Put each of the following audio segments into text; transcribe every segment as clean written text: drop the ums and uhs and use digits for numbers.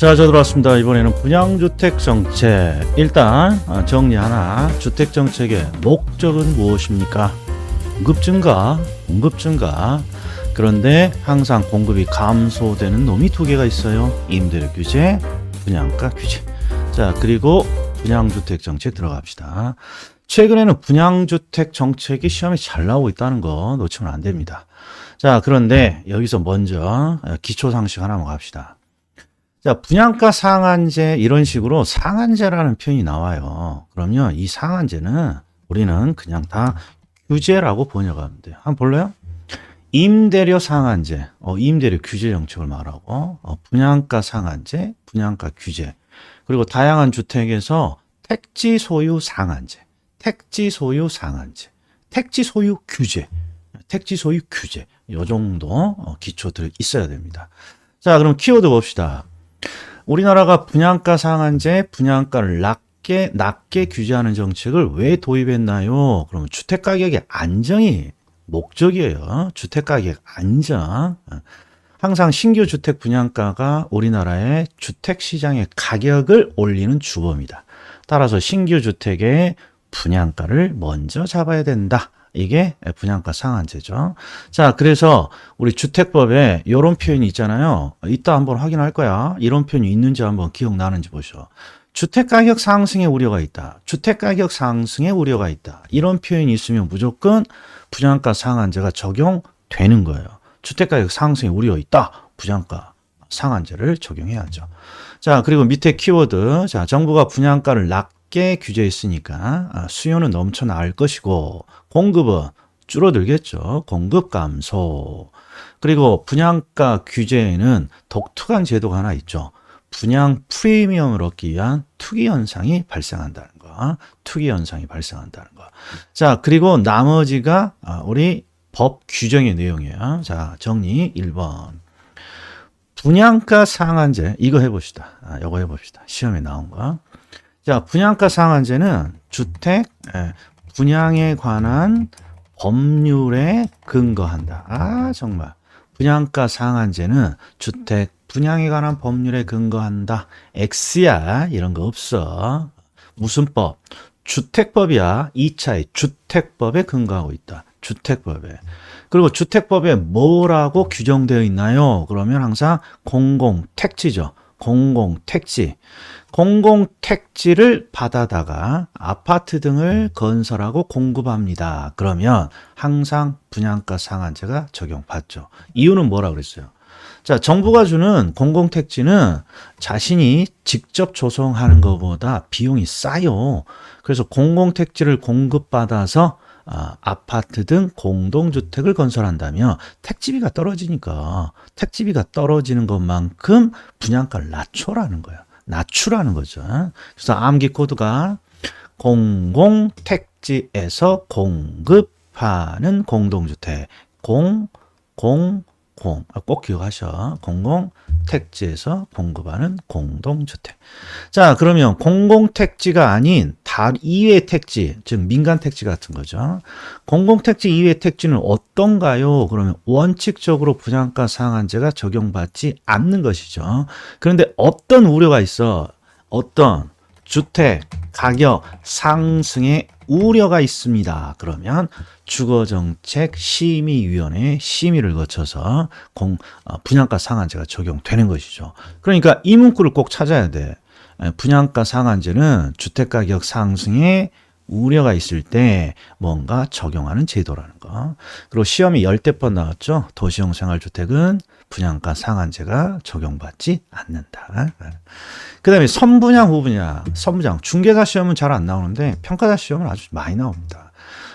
자, 저 들어왔습니다. 이번에는 분양주택 정책. 일단 정리 하나. 주택 정책의 목적은 무엇입니까? 공급 증가, 공급 증가. 그런데 항상 공급이 감소되는 놈이 두 개가 있어요. 임대료 규제, 분양가 규제. 자, 그리고 분양주택 정책 들어갑시다. 최근에는 분양주택 정책이 시험에 잘 나오고 있다는 거 놓치면 안 됩니다. 자, 그런데 여기서 먼저 기초상식 하나만 갑시다. 자, 분양가 상한제 이런 식으로 상한제라는 표현이 나와요. 그러면 이 상한제는 우리는 그냥 다 규제라고 번역하면 돼요. 한번 볼래요? 임대료 상한제, 임대료 규제 정책을 말하고 분양가 상한제, 분양가 규제, 그리고 다양한 주택에서 택지 소유 상한제, 택지 소유 상한제, 택지 소유 규제, 택지 소유 규제 이 정도 기초들 있어야 됩니다. 자, 그럼 키워드 봅시다. 우리나라가 분양가 상한제, 분양가를 낮게 규제하는 정책을 왜 도입했나요? 그러면 주택가격의 안정이 목적이에요. 주택가격 안정. 항상 신규 주택 분양가가 우리나라의 주택시장의 가격을 올리는 주범이다. 따라서 신규 주택의 분양가를 먼저 잡아야 된다. 이게 분양가 상한제죠. 자, 그래서 우리 주택법에 이런 표현이 있잖아요. 이따 한번 확인할 거야. 이런 표현이 있는지 한번 기억나는지 보셔. 주택가격 상승의 우려가 있다. 주택가격 상승의 우려가 있다. 이런 표현이 있으면 무조건 분양가 상한제가 적용되는 거예요. 주택가격 상승의 우려가 있다. 분양가 상한제를 적용해야죠. 자, 그리고 밑에 키워드. 자, 정부가 분양가를 낮게 규제했으니까 수요는 넘쳐나갈 것이고 공급은 줄어들겠죠. 공급 감소. 그리고 분양가 규제에는 독특한 제도가 하나 있죠. 분양 프리미엄을 얻기 위한 투기 현상이 발생한다는 거. 투기 현상이 발생한다는 거. 자, 그리고 나머지가 우리 법 규정의 내용이에요. 자, 정리 1번. 분양가 상한제 이거 해봅시다. 이거 해봅시다. 시험에 나온 거. 자, 분양가 상한제는 주택 분양에 관한 법률에 근거한다. 정말. 분양가 상한제는 주택 분양에 관한 법률에 근거한다. X야. 이런 거 없어. 무슨 법? 주택법이야. 2차의 주택법에 근거하고 있다. 주택법에. 그리고 주택법에 뭐라고 규정되어 있나요? 그러면 항상 공공택지죠. 공공택지. 공공택지를 받아다가 아파트 등을 건설하고 공급합니다. 그러면 항상 분양가 상한제가 적용받죠. 이유는 뭐라 그랬어요? 자, 정부가 주는 공공택지는 자신이 직접 조성하는 것보다 비용이 싸요. 그래서 공공택지를 공급받아서 아파트 등 공동주택을 건설한다면 택지비가 떨어지니까 택지비가 떨어지는 것만큼 분양가를 낮추라는 거야. 낮추라는 거죠. 그래서 암기 코드가 공공택지에서 공급하는 공동주택. 꼭 기억하셔. 공공택지에서 공급하는 공동주택. 자, 그러면 공공택지가 아닌 다른 이외의 택지, 즉 민간택지 같은 거죠. 공공택지 이외의 택지는 어떤가요? 그러면 원칙적으로 분양가 상한제가 적용받지 않는 것이죠. 그런데 어떤 우려가 있어? 어떤 주택 가격 상승의 우려가 있습니다. 그러면 주거정책심의위원회 심의를 거쳐서 분양가 상한제가 적용되는 것이죠. 그러니까 이 문구를 꼭 찾아야 돼. 분양가 상한제는 주택가격 상승에 우려가 있을 때 뭔가 적용하는 제도라는 거. 그리고 시험이 10대 번 나왔죠. 도시형 생활주택은 분양가 상한제가 적용받지 않는다. 그 다음에 선분양, 후분양. 선분양. 중개사 시험은 잘 안 나오는데 평가사 시험은 아주 많이 나옵니다.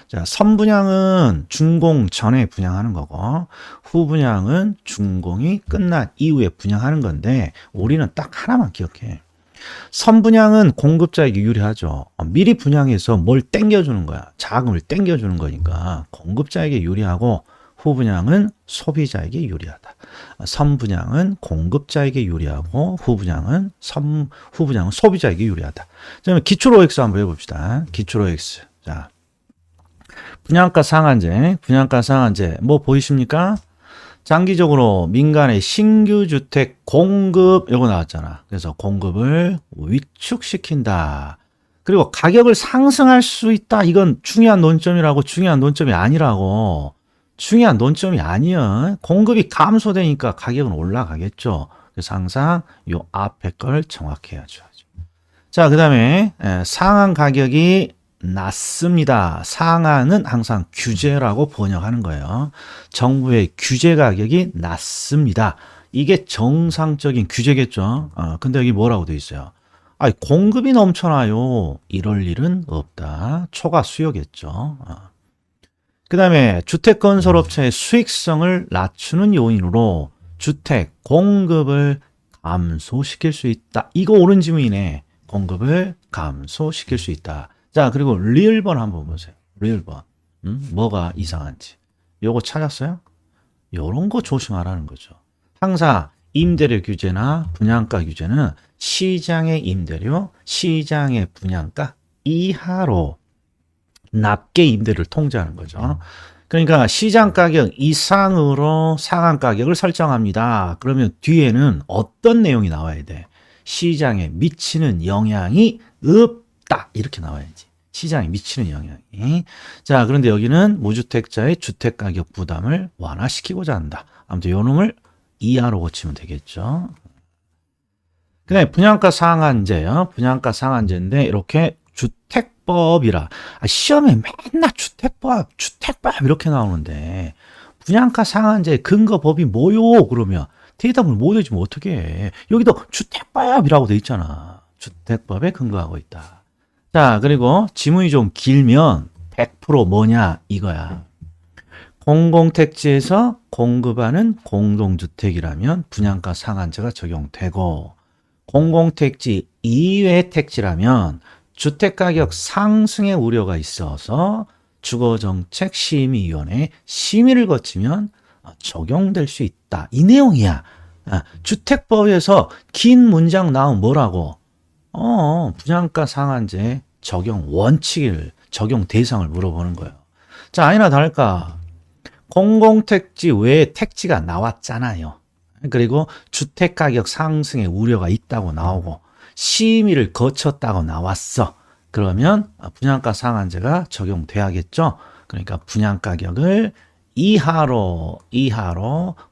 자, 선분양은 준공 전에 분양하는 거고 후분양은 준공이 끝난 이후에 분양하는 건데 우리는 딱 하나만 기억해. 선분양은 공급자에게 유리하죠. 미리 분양해서 뭘 땡겨주는 거야. 자금을 땡겨주는 거니까 공급자에게 유리하고 후분양은 소비자에게 유리하다. 선분양은 공급자에게 유리하고 후분양은 소비자에게 유리하다. 그러면 기출 OX 한번 해봅시다. 기출 OX. 자, 분양가 상한제 뭐 보이십니까? 장기적으로 민간의 신규 주택 공급 요거 나왔잖아. 그래서 공급을 위축시킨다. 그리고 가격을 상승할 수 있다. 이건 중요한 논점이라고. 중요한 논점이 아니라고. 중요한 논점이 아니야. 공급이 감소되니까 가격은 올라가겠죠. 그래서 항상 요 앞에 걸 정확히 해야죠. 자, 그 다음에 상한 가격이 낮습니다. 상한은 항상 규제라고 번역하는 거예요. 정부의 규제 가격이 낮습니다. 이게 정상적인 규제겠죠. 근데 여기 뭐라고 돼 있어요? 공급이 넘쳐나요. 이럴 일은 없다. 초과 수요겠죠. 그 다음에 주택건설업체의 수익성을 낮추는 요인으로 주택 공급을 감소시킬 수 있다. 이거 옳은 지문이네. 공급을 감소시킬 수 있다. 자, 그리고 리을번 한번 보세요. 리을번. 뭐가 이상한지. 요거 찾았어요? 요런 거 조심하라는 거죠. 항상 임대료 규제나 분양가 규제는 시장의 임대료, 시장의 분양가 이하로 낮게 임대료를 통제하는 거죠. 그러니까 시장 가격 이상으로 상한 가격을 설정합니다. 그러면 뒤에는 어떤 내용이 나와야 돼? 시장에 미치는 영향이 없다. 이렇게 나와야지. 시장에 미치는 영향이. 자, 그런데 여기는 무주택자의 주택가격 부담을 완화시키고자 한다. 아무튼 요 놈을 이하로 고치면 되겠죠. 그 다음에 분양가 상한제요. 분양가 상한제인데 이렇게 주택법이라. 시험에 맨날 주택법 이렇게 나오는데 분양가 상한제 근거법이 뭐요? 그러면 대답을 못 해주면 어떻게 해. 여기도 주택법이라고 돼 있잖아. 주택법에 근거하고 있다. 자, 그리고 지문이 좀 길면 100% 뭐냐 이거야. 공공택지에서 공급하는 공동주택이라면 분양가 상한제가 적용되고 공공택지 이외의 택지라면 주택가격 상승의 우려가 있어서 주거정책심의위원회 심의를 거치면 적용될 수 있다. 이 내용이야. 주택법에서 긴 문장 나오면 뭐라고? 분양가 상한제 적용 원칙을, 적용 대상을 물어보는 거예요. 자, 아니나 다를까. 공공택지 외에 택지가 나왔잖아요. 그리고 주택가격 상승의 우려가 있다고 나오고 심의를 거쳤다고 나왔어. 그러면 분양가 상한제가 적용돼야겠죠. 그러니까 분양가격을 이하로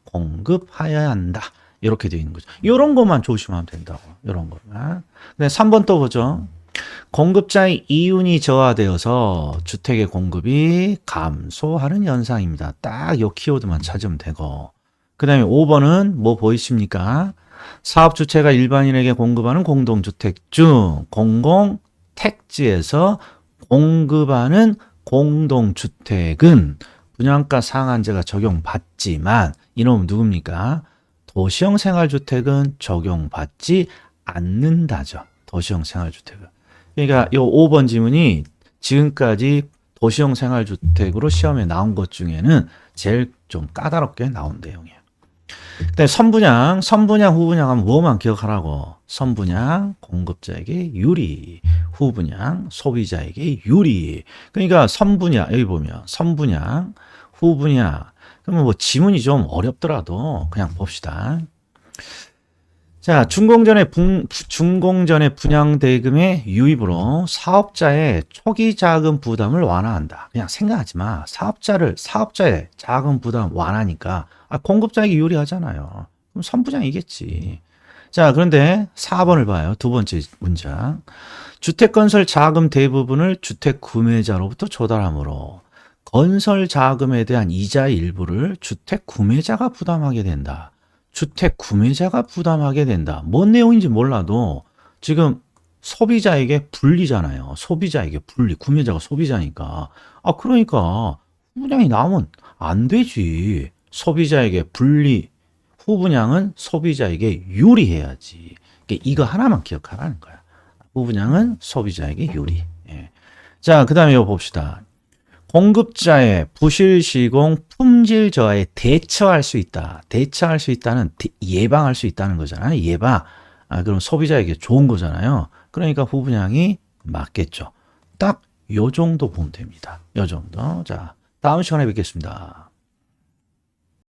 공급하여야 한다. 이렇게 되어 있는 거죠. 이런 것만 조심하면 된다고. 이런 것만. 네, 3번 또 보죠. 공급자의 이윤이 저하되어서 주택의 공급이 감소하는 현상입니다. 딱 이 키워드만 찾으면 되고. 그 다음에 5번은 뭐 보이십니까? 사업주체가 일반인에게 공급하는 공동주택 중 공공택지에서 공급하는 공동주택은 분양가 상한제가 적용받지만 이놈은 누굽니까? 도시형 생활주택은 적용받지 않는다죠. 도시형 생활주택은. 그러니까 이 5번 지문이 지금까지 도시형 생활주택으로 시험에 나온 것 중에는 제일 좀 까다롭게 나온 내용이에요. 그다음에 선분양, 후분양 하면 뭐만 기억하라고? 선분양, 공급자에게 유리, 후분양, 소비자에게 유리. 그러니까 선분양, 여기 보면 선분양, 후분양. 그러면 뭐 지문이 좀 어렵더라도 그냥 봅시다. 자, 준공전의 분양대금의 유입으로 사업자의 초기 자금 부담을 완화한다. 그냥 생각하지 마. 사업자의 자금 부담 완화니까 공급자에게 유리하잖아요. 그럼 선분양이겠지. 자, 그런데 4번을 봐요. 두 번째 문장. 주택건설 자금 대부분을 주택 구매자로부터 조달하므로 건설 자금에 대한 이자의 일부를 주택 구매자가 부담하게 된다. 주택 구매자가 부담하게 된다. 뭔 내용인지 몰라도 지금 소비자에게 불리잖아요. 소비자에게 불리. 구매자가 소비자니까. 그러니까 후분양이 나오면 안 되지. 소비자에게 불리. 후분양은 소비자에게 유리해야지. 이거 하나만 기억하라는 거야. 후분양은 소비자에게 유리. 예. 자, 그 다음에 이거 봅시다. 공급자의 부실 시공 품질 저하에 대처할 수 있다. 대처할 수 있다는 예방할 수 있다는 거잖아요. 예방. 그럼 소비자에게 좋은 거잖아요. 그러니까 후분양이 맞겠죠. 딱 요 정도 보면 됩니다. 요 정도. 자, 다음 시간에 뵙겠습니다.